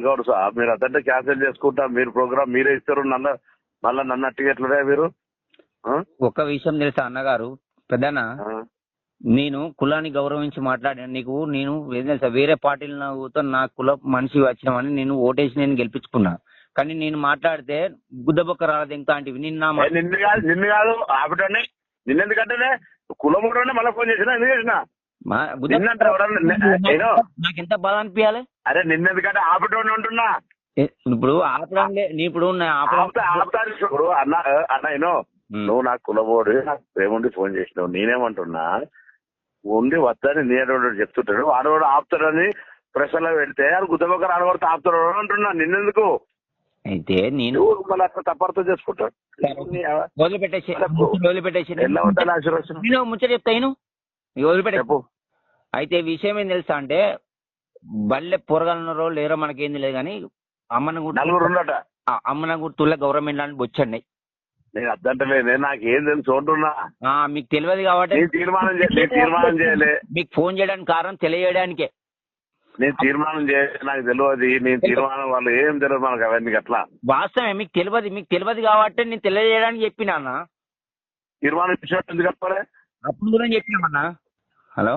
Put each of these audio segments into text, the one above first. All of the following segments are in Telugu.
గౌడ్ సార్ మీరు అదంటే క్యాన్సిల్ చేసుకుంటా, మీరు ప్రోగ్రామ్ మీరే ఇస్తారు, మళ్ళా నన్ను అట్టిగట్లనే మీరు. ఒక్క విషయం తెలుసా అన్నగారు పెద్దనా, నేను కులాన్ని గౌరవించి మాట్లాడాను నీకు. నేను ఏం తెలుసా, వేరే పార్టీలతో నా కుల మనిషి వచ్చినామని నేను ఓటేసి నేను గెలిపించుకున్నా. కానీ నేను మాట్లాడితే గుద్దబొక్క రాలేదు ఇంకా అంటే నిన్ను కాదు ఆపటండి. నిన్నెందుకంటేనే కులం కూడా మళ్ళీ ఫోన్ చేసినా ఎందుకు చేసిన నాకు ఎంత బాధ అనిపించాలి. అరే నిన్నెందుకంటే ఆపటోని ఉంటున్నా. ఇప్పుడు ఆపడం ఇప్పుడు ఆపుతాను ఇప్పుడు అన్న ఏనో నువ్వు నాకు కులబోడు నాకు ప్రేముండి ఫోన్ చేసినావు. నేనేమంటున్నా ఉండి వద్దని నేను చెప్తుంటాడు, వాడవాడు ఆపుతాడని ప్రెషర్లో పెడితే అది గుద్దబొక్కరు ఆడవాడితో ఆపుతాడు అంటున్నా. నిన్నెందుకు అయితే నేను మళ్ళీ అట్లా తప్పర్థం చేసుకుంటాడు. ముచ్చట చెప్తాను వదిలిపెట్టేపు. అయితే విషయం ఏం తెలుసా అంటే బల్లె పొరగలన్నారో లేరో మనకేంది లేదు కానీ అమ్మనగుర్తుల్లో గవర్నమెంట్ లాంటి బొచ్చండి. నేను అద్దంటలే నాకేం తెలుసు అంటున్నా. మీకు తెలియదు కాబట్టి తీర్మానం చేయలే. మీకు ఫోన్ చేయడానికి కారణం తెలియజేయడానికే. నేను తీర్మానం చేయలేదు, నాకు తెలియదు. నేను తీర్మానం వాళ్ళు ఏం తెలియదు మనకు అవన్నీ అట్లా. వాస్తవమే మీకు తెలియదు కాబట్టి నేను తెలియజేయడానికి చెప్పినా అన్న. తీర్మానం ఇచ్చినట్టు ఎందుకు చెప్పాలి? అప్పుడు కూడా చెప్పినామన్నా. హలో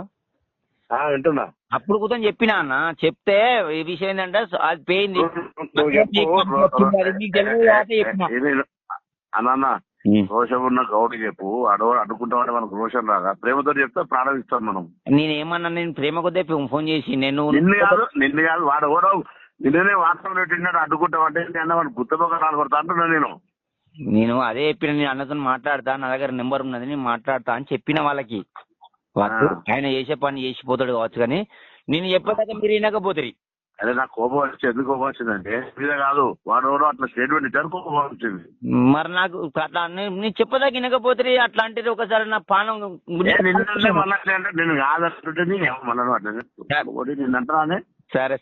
వింటున్నా. అప్పుడు కూడా చెప్పినా అన్న. చెప్తే ఈ విషయం ఏంటంటే అది పోయింది అన్న. రోషం ఉన్న గౌడు చెప్పు, అడవాడు అడ్డుకుంటామంటే మనకు రోషం రాగా. ప్రేమతో చెప్తే ప్రాణం ఇస్తాం మనం. నేనేమన్నా నేను ప్రేమ కొద్దే ఫోన్ చేసి నిన్ను కాదు వాడు కూడా నిన్ననే వాట్సాప్ పెట్టినాడు అడ్డుకుంటామంటే అన్న వాడు గుత్తబొక్క కొడతా అంటున్నా. నేను అదే చెప్పిన, నేను అన్నతో మాట్లాడతా, నా దగ్గర నెంబర్ ఉన్నది నేను మాట్లాడతా అని చెప్పిన వాళ్ళకి. వాళ్ళు ఆయన చేసే పని చేసిపోతాడు కావచ్చు కానీ నేను చెప్పేదాకా మీరు వినకపోతుంది. అదే నాకు కోపం వచ్చి ఎందుకు కోపం వచ్చిందంటే మీద కాదు వాడు అట్లా స్టేట్మెంట్ ఇచ్చారు, కోపం వచ్చింది. మరి నాకు అట్లా నేను చెప్పేదాకా వినకపోతే అట్లాంటిది ఒకసారి నా పానం నేను కాదంటుంటే నిన్నంటానే.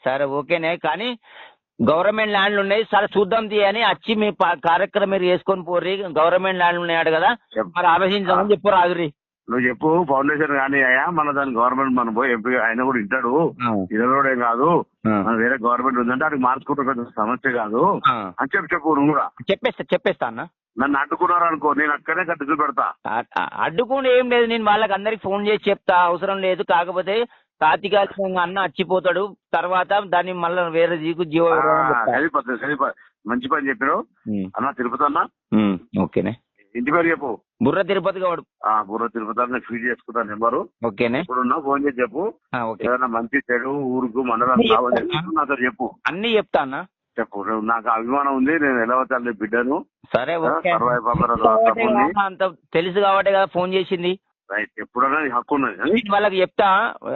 సరే ఓకేనే కానీ గవర్నమెంట్ ల్యాండ్లు ఉన్నాయి సరే చూద్దాం అని వచ్చి మీ కార్యక్రమం మీరు చేసుకొని పోర్రి. గవర్నమెంట్ ల్యాండ్లు ఉన్నాయట కదా మరి ఆలోచించామని చెప్పు రాదురి. నువ్వు చెప్పు ఫౌండేషన్ కానీ అయ్యా మన దాని గవర్నమెంట్ మనం పోయి ఎంపీ ఆయన కూడా ఇంటాడు. ఇదలోడే కాదు మన వేరే గవర్నమెంట్ ఉందంటే అది మార్చుకుంటే పెద్ద సమస్య కాదు అని చెప్పు. నువ్వు కూడా చెప్పేస్తా అన్న. నన్ను అడ్డుకున్నారు అనుకో నేను అక్కడే కట్టు పెడతా. అడ్డుకుండా ఏం లేదు, నేను వాళ్ళకి అందరికి ఫోన్ చేసి చెప్తా, అవసరం లేదు. కాకపోతే తాత్కాలికంగా అన్న వచ్చిపోతాడు, తర్వాత దాన్ని మళ్ళీ వేరే జీవ మంచి పని చెప్పారు అన్న. తిరుపతి అన్న ఓకేనే. ఇంటి పేరు చెప్పు. బుర్ర తిరుపతి గౌడు. బుర్ర తిరుపతి నేను ఫీడ్ చేసుకుంటాను నెంబరు. ఓకేనే. ఇప్పుడున్నా ఫోన్ చేసి చెప్పు. ఏదైనా మంచి చెడు ఊరుకు మండలం కావాలి నాతో చెప్పు. అన్ని చెప్తా అన్న. చెప్పు. నాకు అభిమానం ఉంది, నేను ఎలా తల్లి బిడ్డను. సరే అంత తెలుసు కాబట్టి కదా ఫోన్ చేసింది. ఎప్పుడన్నా హక్కు ఉన్నది వాళ్ళకి చెప్తా.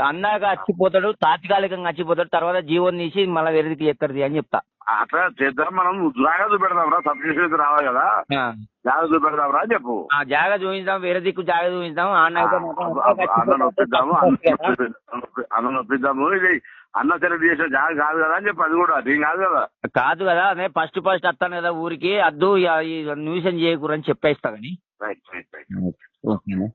అన్నాక వచ్చిపోతాడు, తాత్కాలికంగా వచ్చిపోతాడు, తర్వాత జీవన్ తీసి మళ్ళీ వేరేదికి చెప్తాడు అని చెప్తా. అట్లా చేద్దాం. మనం జాగా చూపెడదాం రా, సబ్సిడీ రావాలి కదా, జాగా చూపెడదాం రా చెప్పు. జాగా చూపించాం, వేరే దిక్కు జాగా చూపించాం. అన్న నొప్పిద్దాము. ఇది అన్న సెలెక్ట్ చేసిన జాగా కాదు కదా అని చెప్పి. అది కూడా అది కాదు కదా అదే ఫస్ట్ వస్తాను కదా ఊరికి, అద్దు న్యూసెన్స్ చేయకూడదని చెప్పేస్తా కానీ. రైట్. ఓకేనా.